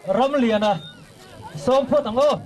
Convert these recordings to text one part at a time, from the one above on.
rắm liền à xóm phốt thằng ô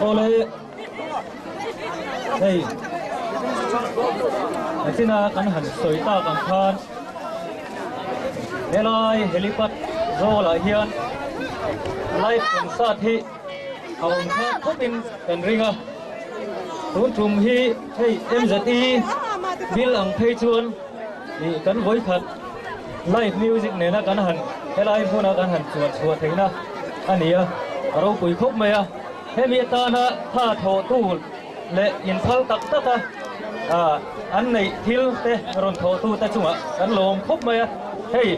Ole hey xin kan han soi ta kan khan helai helipad zo la hian lai pun sa thi awng kha khopin kan ringa tun thum hi hey MZE bil ang thei chuan ni kan voi khat live music ne na kan han helai phona kan han chuat theina ania aro pui khop mai a hemi ta na tha tho tu le in phal tak taka an nei thil te ron tho tu ta chunga kan lom khop mai a hey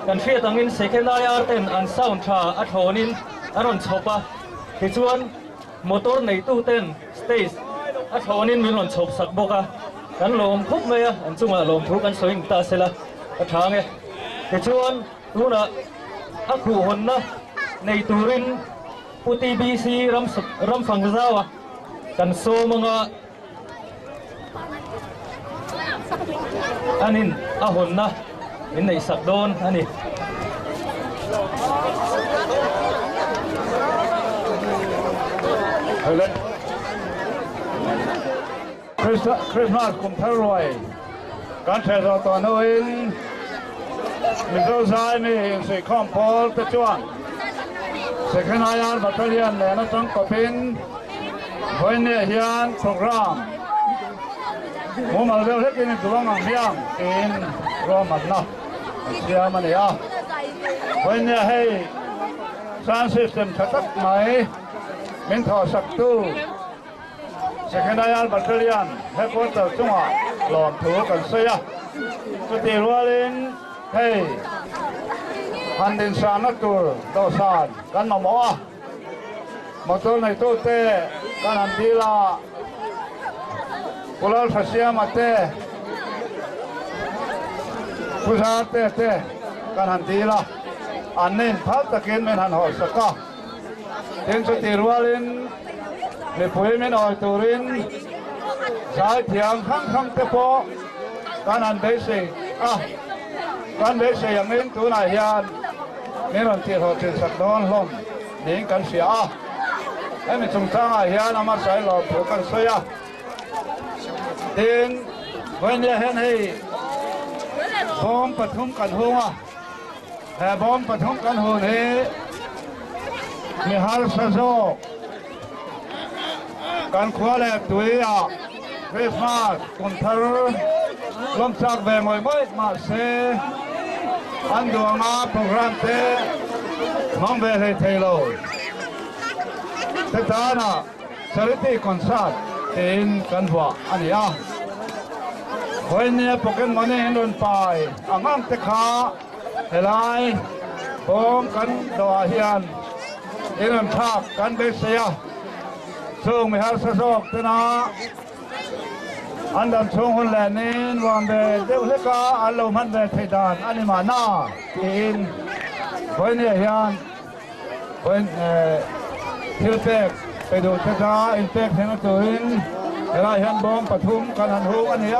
kan fia tangin second IR ten an sound tha a thonin aron chopa ti chuan motor nei tu ten stage a thonin min ron chop sak boka kan lom khop mai a an chunga lom thu kan soin ta sela a thange ti chuan tuna อักหูหนนะในตูรินอุติบีซีรำฟังเจ้ากันโซมังอันนี้อาหนนะอินในสักโดนอันนี้เฮ้ยคริสต์มาสกุมทรวยการเทศตอนนู้นมีโรซายมีสิ่งของพอลตะจวนสิ่งขนาดบัตรเรียนเนี่ยนะจังก็เป็นวันนี้เฮียนโปรแกรมมุมเราเรียกกินตัวงานเฮียนกินรอมันนะเสียมันเนี่ยวันนี้ให้สร้างซิสเต็มชัดๆไหมมินทอสักตู้สิ่งขนาดบัตรเรียนให้คนต่อจังหวะหลอมถูกันเสียสุดที่รัวลินให้พันดินสารนักตัวดอสานกันมาหมอมาตัวในตู้เต้กันอันดีละกุลาลเสียมาเต้ผู้ชายเต้กันอันดีละอันนี้พัดตะเกียนไม่ทันหอสก้าเห็นสุดที่รัวลินในปุ๋ยไม่น้อยตัวรินสายเถียงข้างเตปอกันอันเบสิการเบสอย่างนี้ตัวไหนยานนี่เราที่เราจะสักโดนลมนี่กันเสียให้มันสงสารยานมาใส่เราผูกกันเสียดินวันนี้เห็นให้บอมปฐมกันหัวแต่บอมปฐมกันหัวนี้มีฮาร์สโซการขวาแหลกตัวคริสต์มาสคนทารลมจากแบบไม่มาเสอันดูงาโปรแกรมเตะมองเบลเทโลเตตานะสริติคอนเสิร์ตเต็นกันหัวอันนี้วันนี้โปรแกรมมันเห็นโดนไปอ่างเตะขาเฮลัยผมกันดอเฮียนเอ็นทักกันเบสเซียซึ่งมีฮาร์สโซกเตนะอันดับช่วงคนแหล่นี้วันเดเดี๋ยวเล็กก็อารมณ์มันเดทดานอันนี้มาหน้าอินวันนี้เฮียนวันทิลเตกไปดูช้าๆอินเตกเห็นตัวอินเวลาเห็นบอมปฐุมกันหันหูอันนี้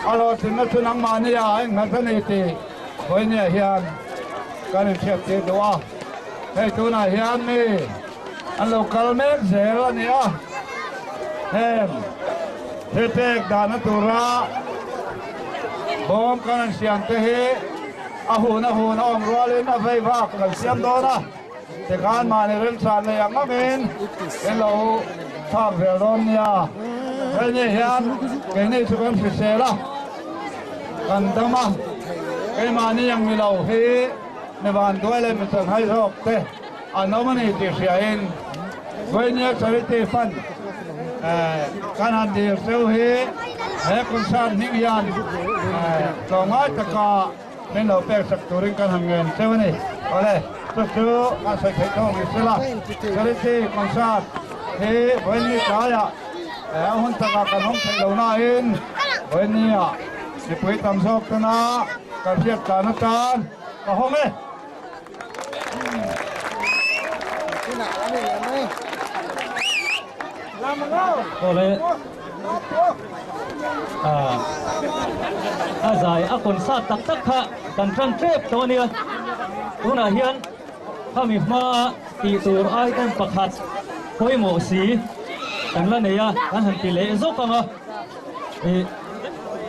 อารมณ์ถึงนักนังมาเนี่ยเองนักนิติวันนี้เฮียนกันเชียบตีตัวให้ตัวไหนเฮียนนี่อันเราคัลเมกเสรเนี่ยเฮมเทเตกดานตุระบอมกันเสียงเตะอาหูนอมรัวเลนไฟฟ้ากันเสียงโดนะแต่การมาในเรื่องสารเลยอย่างนั้นเป็นเราทำเรื่องเนี่ยเฮ้ยเนี่ยเฮียนเก่งนี่สุขภาพเสียละกันตั้งมาไอ้มานี่ยังมีเราเฮ้ในบ้านด้วยเลยมันจะให้รอกเตะอันนั้นมันนี่ติดเสียเองวันนี้สริติฟันการหันดีเซลฮีให้คนสร้างนิยานสองอาตะกาเป็นเราแปลสักตัวริงการทำเงินเซลนี่อะไรสู้ๆอาศัยเทคโนโลยีสิละสริติคนสร้างที่วันนี้กายหุ่นตะกากันห้องใช้เหล่านั้นเองวันนี้ที่ไปทำสอบกันนะกับเทียบการการกับห้องนี้ก็เลยอาศัยคนซาตักขะกันทรังเทปตัวนี้ตัวน่ะเฮียนถ้ามีมาตีตัวไอ้กันประคัดคุยหมูสีกันละเนี่ยกันหันตีเละซุกกันอ่ะเฮ้ย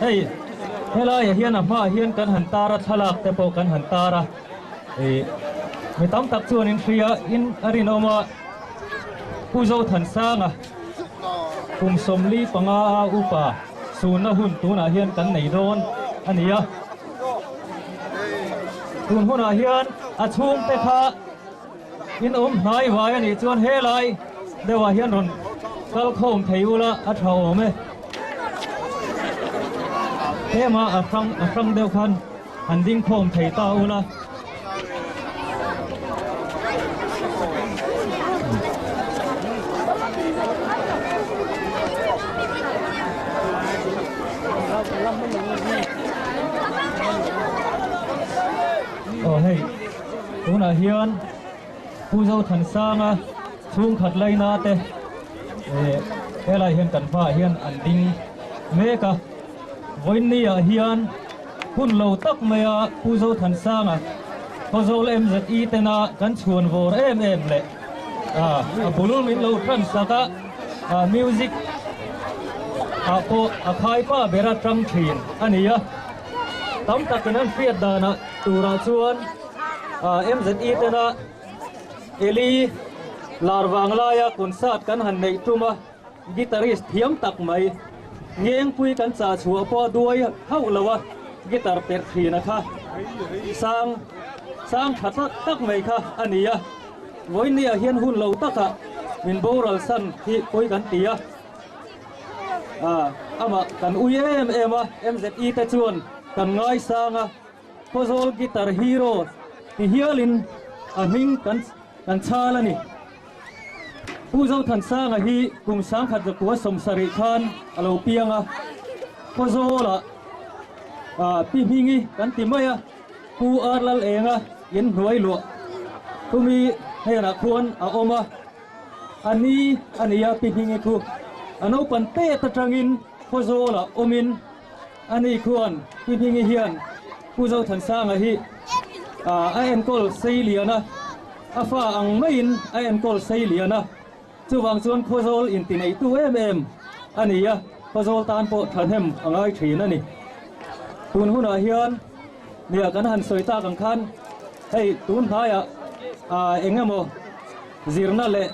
เฮ้ยเฮียนอ่ะมาเฮียนกันหันตาระทลักแต่พอกันหันตาระไม่ต้องตักชวนอินเฟียอินอาริโนมาผู้เจ้าทันสร้างคุมสมลีปังอาอุปาสูนหุ่นตัวนาเฮียนกันไหนโดนอันนี้ตุนหุ่นนาเฮียนอาชุงเตคะอินหายไว้อันนี้จวนเฮลัยเดี๋ยวเฮียนรนก็เข้าเทวละอัฐาโอเมเฮมาฟังเดียวกันหันดิ้งโคมเทตาอุละโอ้เฮ้ย tuna hian puzo than sanga chung khat laina te helai hian kan fa hian an ding meka voinia hian hun lo tak maya puzo than sanga kozol MZE tena kan chuan vor em le bulul min lo tran saka music a khai pa bera tram thin ania tam takin an fiat dana tura chuan MZE tena eli larwang laya concert kan han nei tuma guitarist thiam tak mai ngeng pui kan cha chua po duai hau lawa guitar per thina kha sang that tak mai kha ania voinia hian hun lo taka min boral san hi koi kan tia ama kan uem ema MZE te chuan kan ngai sanga kozol guitar hero ti hialin aming kan chalani puzo than sanga hi kum sang khat zakwa somsari khan alo pianga kozola pi hingi kan timaya pu arlal enga in hnuai lo tumi hena khuan a oma ania pi hingi khu ano pan te ta tangin kozola omin ani khuan pi hingi hian puzo than sanga hi a enkol seiliana afa ang main a enkol seiliana chuwang chuan kozol in tinei tu ania kozol tan po thanhem angai thina ni tun huna hian nia kan han soita kan khan hei tun phaya engemo zirna le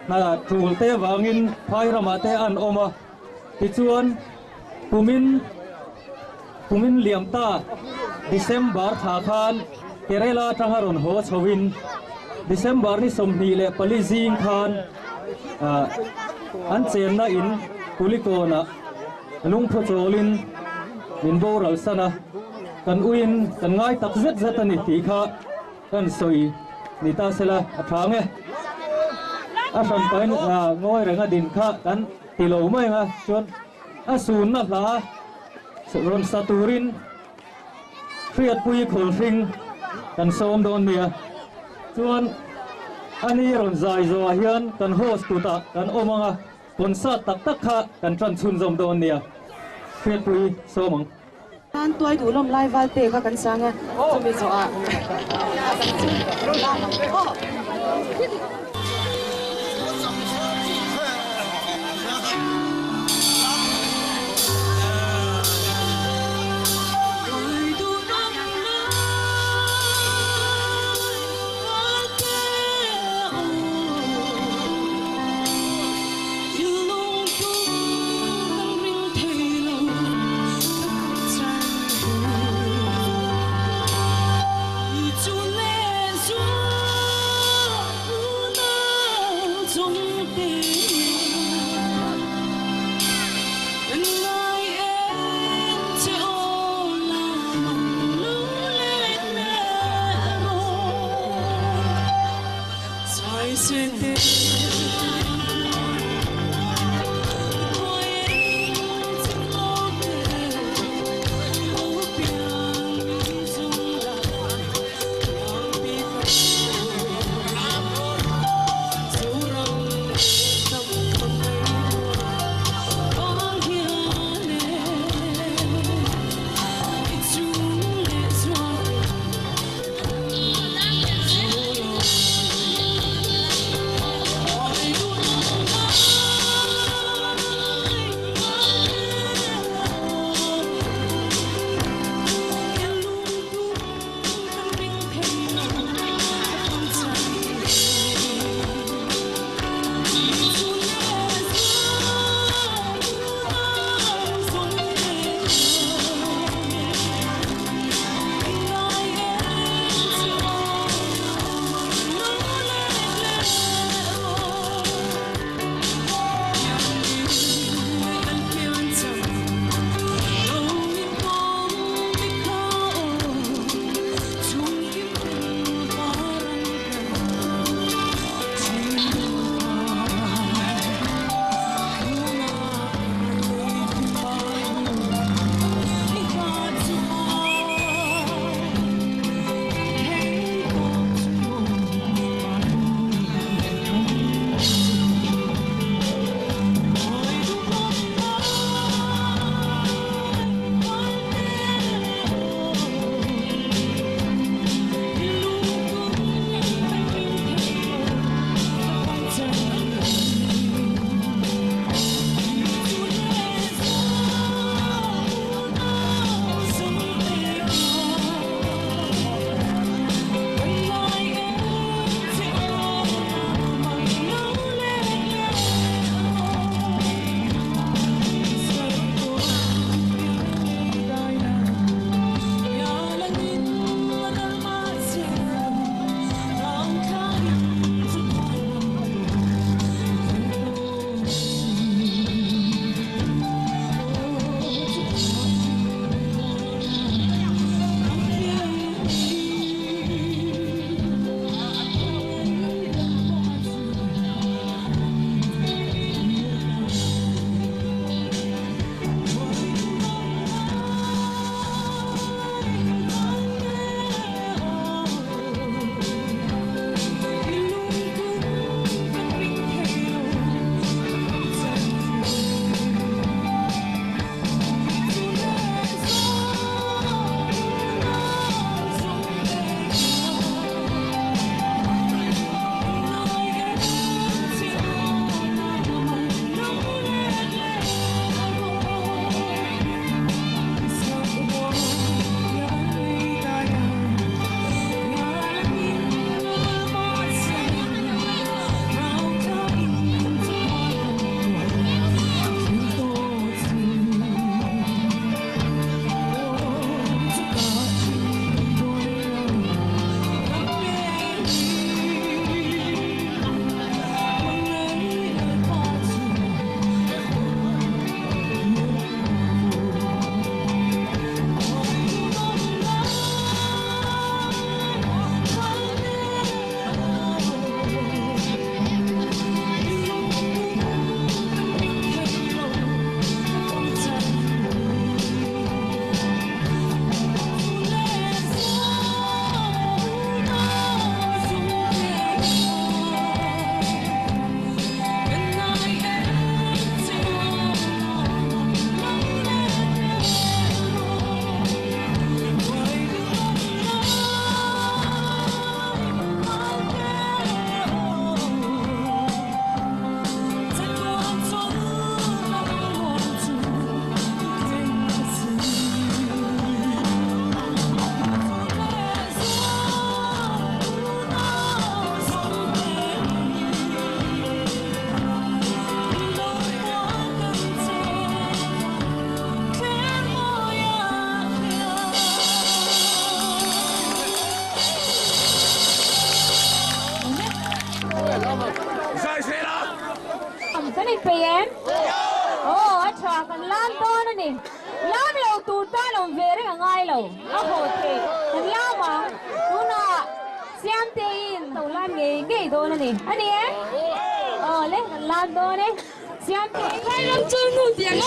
na tul te wangin phai rama te an oma ti chuan pumin liam ta December tha khan kerala tangaron ho chowin December ni somni le palizing khan an chen na in kulikona lung pho cholin min boral sana kan uin kan ngai tak zet ani ti kha kan soi ni ta sela athange a san pain ngoi renga din kha kan tilo mai nga chon asun na la ron saturin fiat pui khol fing kan som don nia chuan ani ron zai zo hian kan host tuta kan omanga concert tak kha kan tran chun zom don nia fiat pui somang an tuai du lom lai wal te kha kan sanga chumi zo a Hãy subscribe cho kênh Ghiền Mì Gõ để không bỏ lỡ lâu áo hồ thì thằng lao mà tú nọ xem tiền tàu lan nghề đồ này anh đi lên lan đồ đấy xem tiền hai năm chân một tiền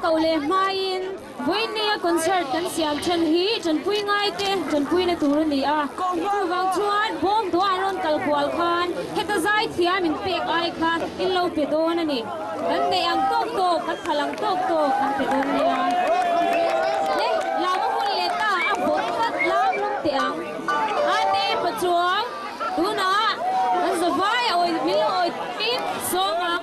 cầu lệ mai in với nia concert kan siam chân hi chân pui ngai te chân pui na tur ni a tu wang chuan bom to aron kal kwal khan heta zai thia min pek ai khan in lo pe do na ni kan ne ang tok tok kan phalang tok tok kan pe do ni a le la mo hun le ta a bot kat lam lum te ang a te pa chuang tu na an zavai oi mi oi pin song ang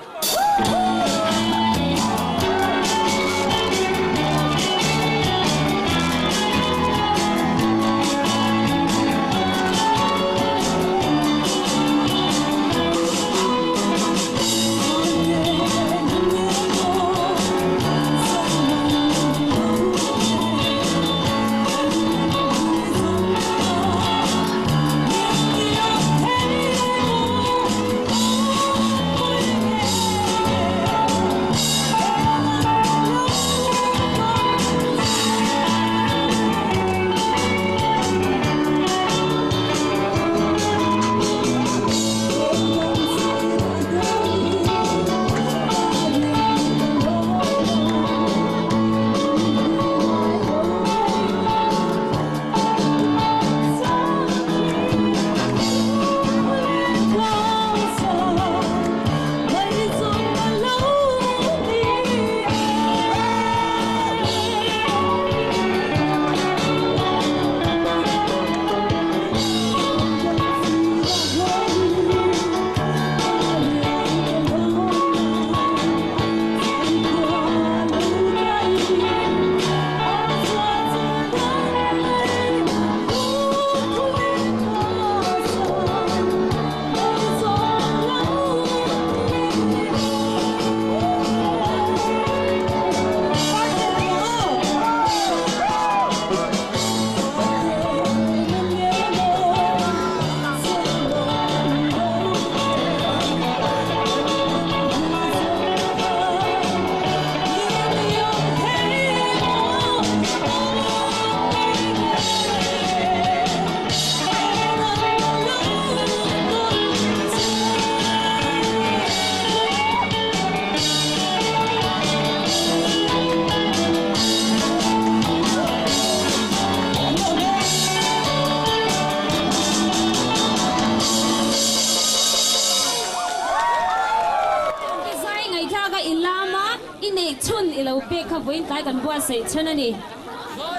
với cái cần qua sấy chân này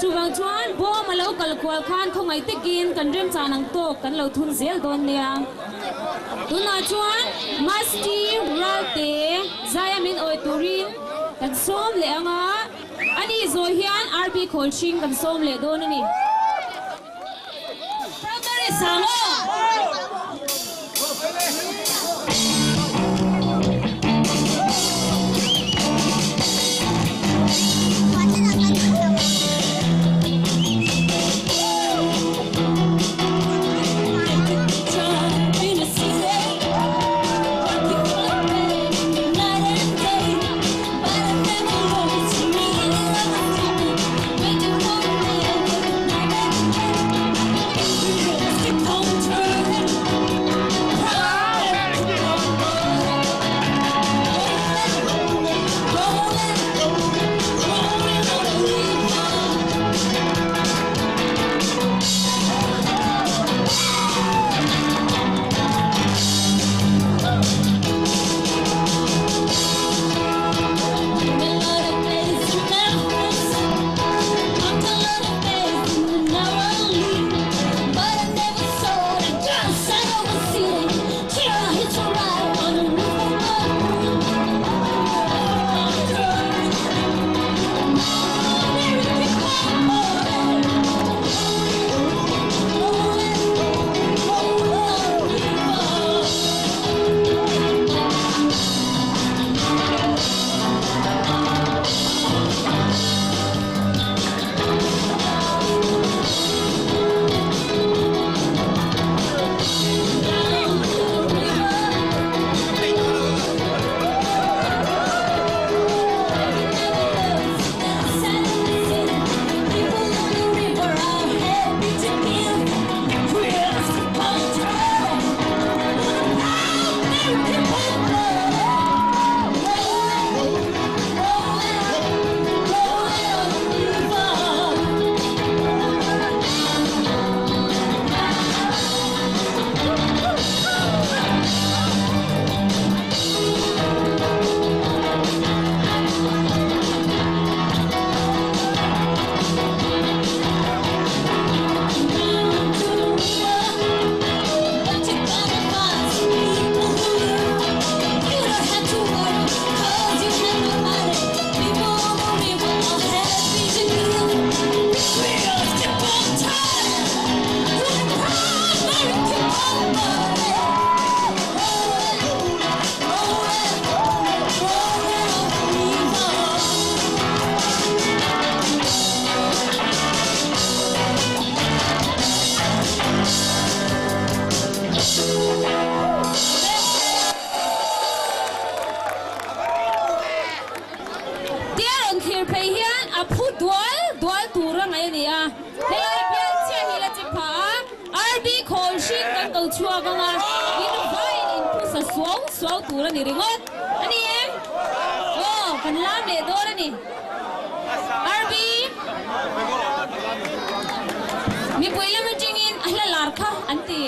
chú bằng chuan bố mà lâu cần qua khan không ai tích in cần rem trà nang to cần lâu thun dễ đồn nè tu nói chuan masti ralte zayamin oi turin cần xóm lệ ngã anh đi rồi hiền RB coaching cần xóm lệ đồn này primary sang ni ringot ani em oh kan lam le do ni RB mi poila ma tingin ahla larkha anti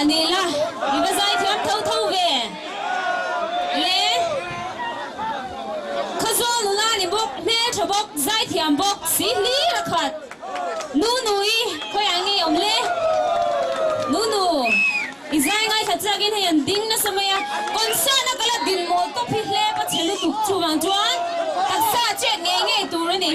nè là đi bây giờ thì em thâu thâu về lẽ khơi gió nó là nè bốc nè cho bốc giải thì em bốc xí lý là khát nu nuôi khơi anh đi ông lẽ nu nu izai ngai thật ra cái này anh đinh nó xem ya con sa nó cái là đinh mồ to phi lẽ bắt chén nó tụt chu vàng chuan thật ra chết nghe nghe tụi nó nè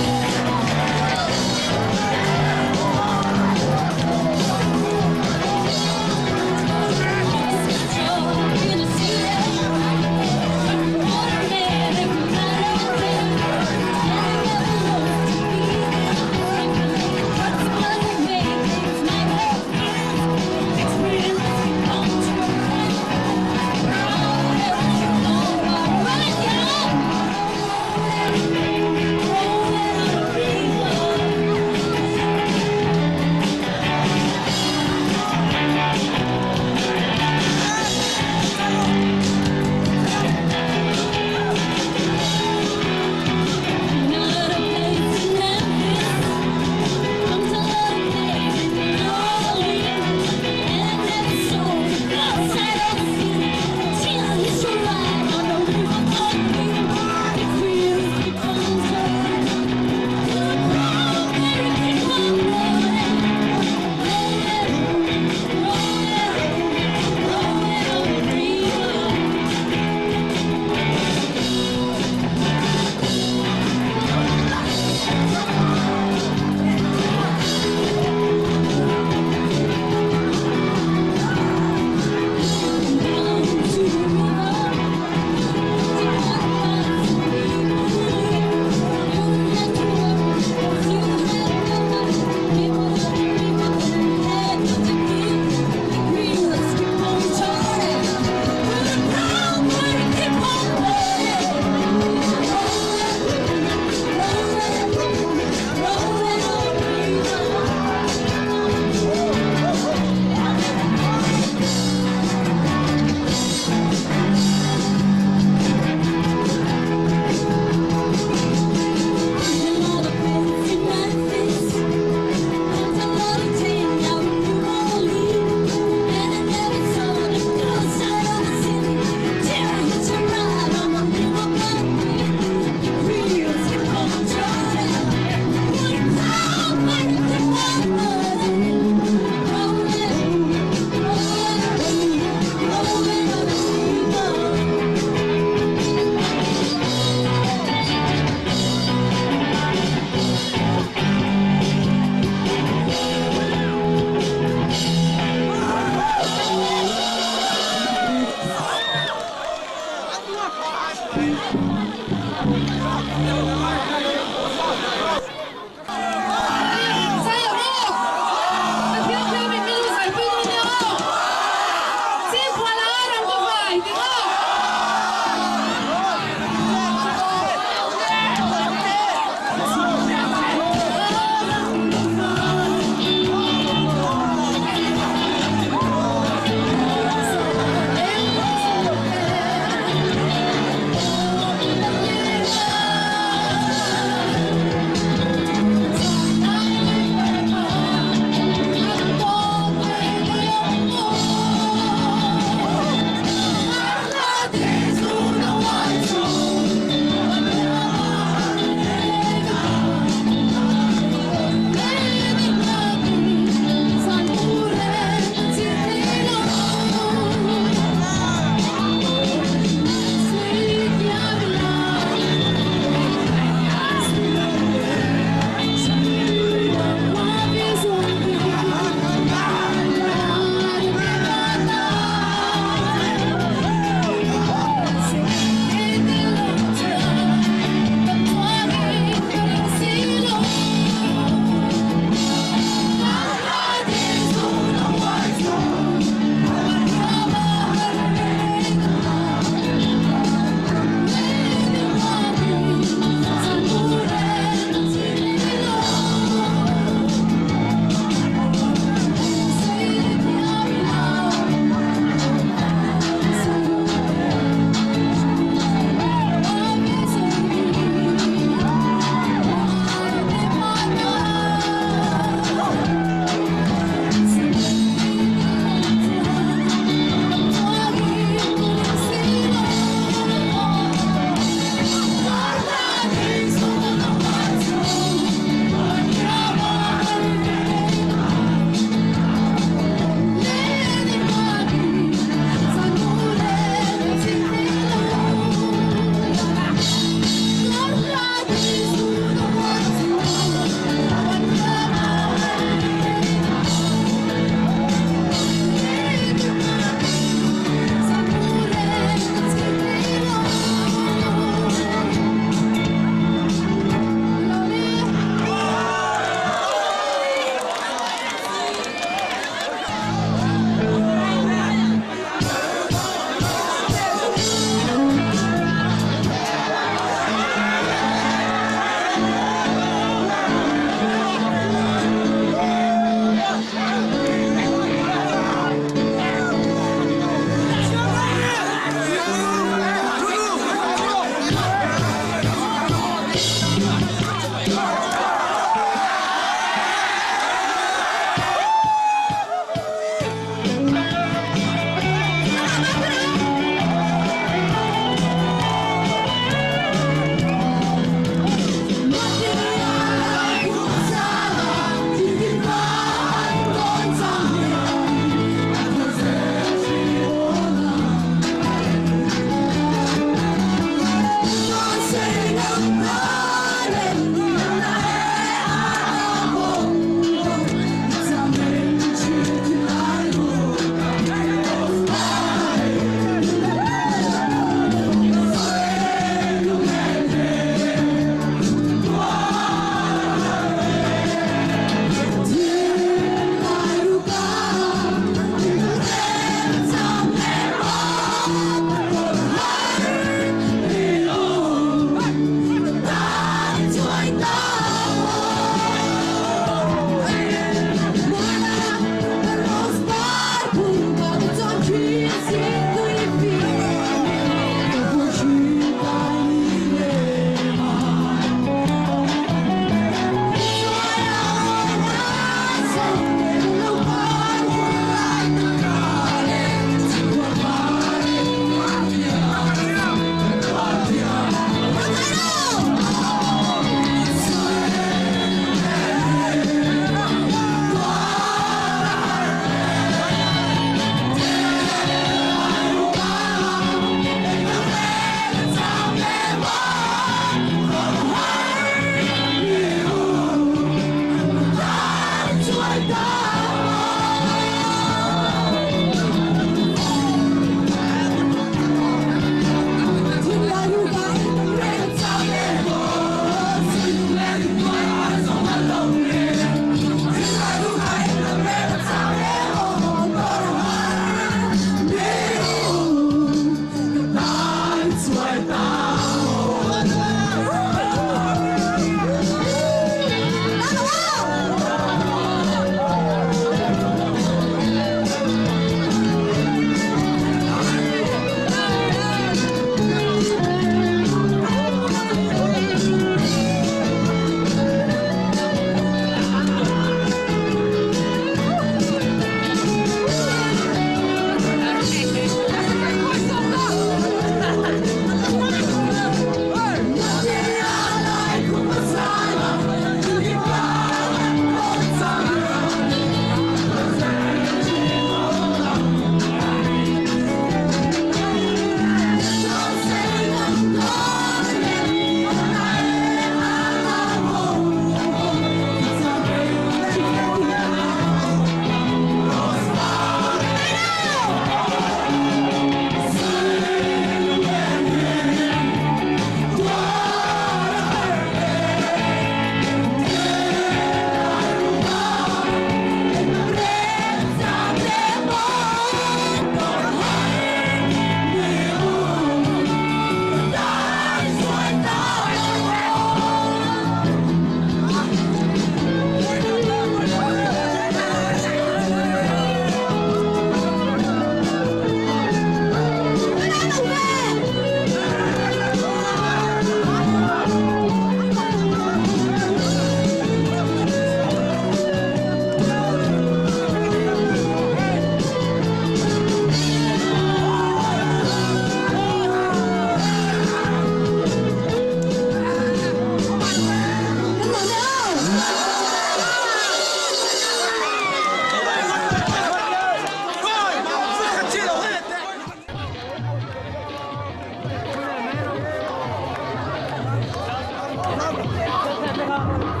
a